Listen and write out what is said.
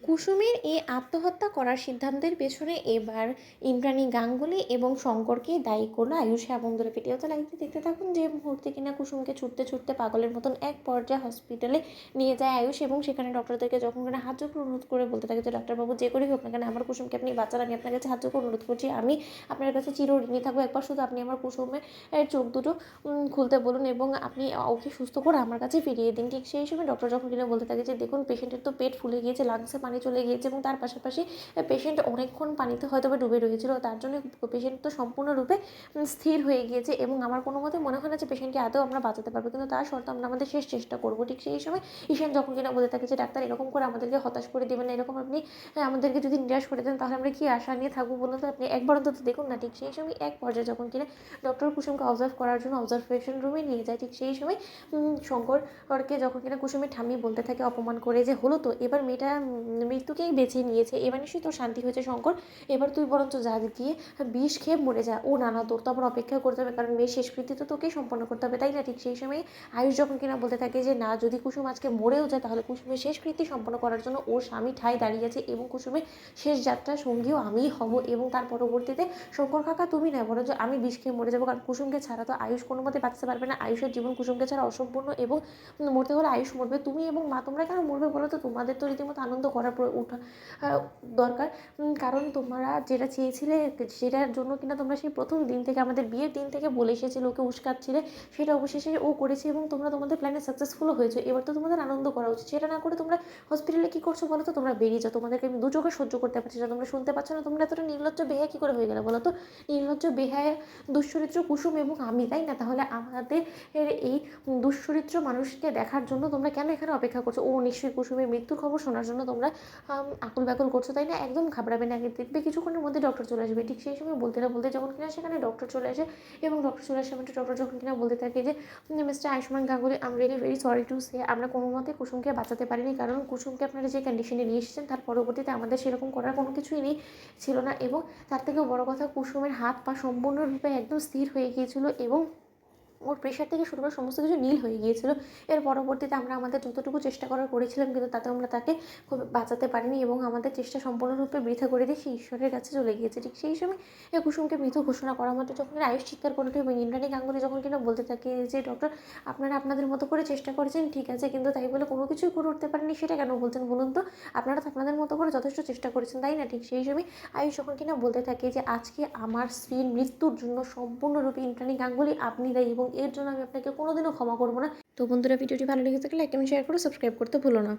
কুসুমের এই আত্মহত্যা করার সিদ্ধান্তের পেছনে এবার ইন্দ্রাণী গাঙ্গুলি এবং শঙ্করকেই দায়ী করলো আয়ুষ। হ্যাঁ বন্ধুরা, ভিডিওতে লাইভে দেখতে থাকুন যে মুহূর্তে কিনা কুসুমকে ছুটতে ছুটতে পাগলের মতন এক পর্যায়ে হসপিটালে নিয়ে যায় আয়ুষ, এবং সেখানে ডক্টরদেরকে যখন কিনা হাত জোর করে অনুরোধ করে বলতে থাকে যে ডাক্তারবাবু যে করেই হোক না কেন আমার কুসুমকে আপনি বাঁচান, আমি আপনার কাছে হাত জোর করে অনুরোধ করছি, আমি আপনার কাছে চিরঋণী থাকবো, একবার শুধু আপনি আমার কুসুমের চোখ দুটো খুলতে বলুন এবং আপনি ওকে সুস্থ করে আমার কাছে ফিরিয়ে দিন। ঠিক সেই সময় ডক্টর যখন কিনা বলতে থাকে যে দেখুন পেশেন্টের তো পেট ফুলে গিয়েছে, লাংসে পানি চলে গিয়েছে এবং তার পাশাপাশি পেশেন্ট অনেকক্ষণ পানিতে হয়তো বা ডুবে রয়েছিল, তার জন্য পেশেন্ট তো সম্পূর্ণরূপে স্থির হয়ে গিয়েছে এবং আমার কোনো মতে মনে হয় না যে পেশেন্টকে আদৌ আমরা বাঁচাতে পারবো, কিন্তু তার শর্তে আমরা আমাদের শেষ চেষ্টা করবো। ঠিক সেই সময় ঈশান যখন কিনা বলতে থাকে যে ডাক্তার এরকম করে আমাদেরকে হতাশ করে দেবেন না, এরকম আপনি আমাদেরকে যদি নিরাশ করে দেন তাহলে আমরা কি আশা নিয়ে থাকবো বলুন তো, আপনি একবার অন্তত দেখুন না। ঠিক সেই সময় এক পর্যায়ে যখন কিনা ডক্টর কুসুমকে অবজার্ভ করার জন্য অবজারভেশন রুমে নিয়ে যায়, ঠিক সেই সময় শঙ্করকে যখন কিনা কুসুমের ঠাম্মি বলতে থাকে অপমান করে যে হলো তো এবার মেয়েটা মৃত্যুকেই বেছে নিয়েছে, এবার নিশ্চয়ই তোর শান্তি হয়েছে শঙ্কর, এবার তুই বরঞ্চ যা গিয়ে বিষ খেয়ে মরে যা। ও না না, তোর তো আবার অপেক্ষা করতে হবে, কারণ মেয়ের শেষকৃত্য তো তোকেই সম্পন্ন করতে হবে, তাই না? ঠিক সেই সময় আয়ুষ যখন কিনা বলতে থাকে যে না, যদি কুসুম আজকে মরেও যায় তাহলে কুসুমের শেষকৃত্য সম্পন্ন করার জন্য ওর স্বামী ঠায় দাঁড়িয়ে আছে এবং কুসুমের শেষ যাত্রা সঙ্গীও আমিই হব, এবং তার পরবর্তীতে শঙ্কর কাকা তুমি না বরঞ্চ আমি বিষ খেয়ে মরে যাবো, কারণ কুসুমকে ছাড়া তো আয়ুষ কোনো মতে বাঁচতে পারবে না, আয়ুষের জীবন কুসুমকে ছাড়া অসম্পূর্ণ এবং মরতে হলে আয়ুষ মরবে, তুমি এবং মা তোমরা কেন মরবে বলো তো? তোমাদের তো রীতিমতো আনন্দ করার ওঠা দরকার, কারণ তোমরা যেটা চেয়েছিলে সেটার জন্য কিনা তোমরা সেই প্রথম দিন থেকে আমাদের বিয়ের দিন থেকে বলে এসেছিলে, ওকে উস্কাচ্ছিলে, সেটা অবশেষে ও করেছে এবং তোমরা তোমাদের প্ল্যানে সাকসেসফুলও হয়েছে, এবার তো তোমাদের আনন্দ করা উচিত। সেটা না করে তোমরা হসপিটালে কী করছো বলো তো? তোমরা বেরিয়ে যাও, তোমাদেরকে আমি দু চোখে সহ্য করতে পারছি না, তোমরা শুনতে পাচ্ছ না? তোমরা এতটা নির্লজ্জ বেহায়া কী করে হয়ে গেলে বলো তো? নির্লজ্জ বেহায়া দুশ্চরিত্র কুসুম এবং আমি, তাই না? তাহলে আমাদের এই দুশ্চরিত্র মানুষকে দেখার জন্য তোমরা কেন এখানে অপেক্ষা করছো? ও নিশ্চয়ই কুসুমের মৃত্যুর খবর শোনার জন্য তোমরা আকুল ব্যাকুল করছো, তাই না? একদম ঘাবড়াবে না, দেখবে কিছুক্ষণের মধ্যে ডক্টর চলে আসবে। ঠিক সেই সময় বলতে না বলতে যখন কিনা সেখানে ডক্টর চলে আসে এবং ডক্টর চলে আসার মানে ডক্টর যখন কিনা বলতে থাকে যে mister Ayushman Ganguly, I am really very sorry to say, আমরা কোনো মতে কুসুমকে বাঁচাতে পারিনি, কারণ কুসুমকে আপনারা যে কন্ডিশনে নিয়ে এসেছেন তার পরবর্তীতে আমাদের সেরকম করার কোনো কিছুই নেই ছিল না, এবং তার থেকেও বড় কথা কুসুমের হাত পা সম্পূর্ণরূপে একদম স্থির হয়ে গিয়েছিল এবং ওর প্রেশার থেকে শুরু করে সমস্ত কিছু নীল হয়ে গিয়েছিল। এর পরবর্তীতে আমরা আমাদের যতটুকু চেষ্টা করার করেছিলাম, কিন্তু তাতে আমরা তাকে খুব বাঁচাতে পারিনি এবং আমাদের চেষ্টা সম্পূর্ণরূপে বৃথা করে দিয়ে সে ঈশ্বরের কাছে চলে গিয়েছে। ঠিক সেই সময় কুসুমকে মৃত ঘোষণা করা মাত্র যখন আয়ুষ চিৎকার করে ওঠে এবং ইন্দ্রাণী গাঙ্গুলি যখন কিনা বলতে থাকে যে ডক্টর আপনারা আপনাদের মতো করে চেষ্টা করেছেন ঠিক আছে, কিন্তু তাই বলে কোনো কিছুই করে উঠতে পারেনি, সেটা কেন বলছেন বলুন তো? আপনারা তো আপনাদের মতো করে যথেষ্ট চেষ্টা করেছেন, তাই না? ঠিক সেই সময় আয়ুষ যখন কিনা বলতে থাকে যে আজকে আমার স্ত্রীর মৃত্যুর জন্য সম্পূর্ণরূপে ইন্দ্রাণী গাঙ্গুলি আপনি দায়ী এবং এর জন্য আমি আপনাকে কোনোদিনও ক্ষমা করবো না। তো বন্ধুরা, ভিডিওটি ভালো লেগে থাকলে লাইক কমেন্ট শেয়ার করে সাবস্ক্রাইব করতে ভুলো না।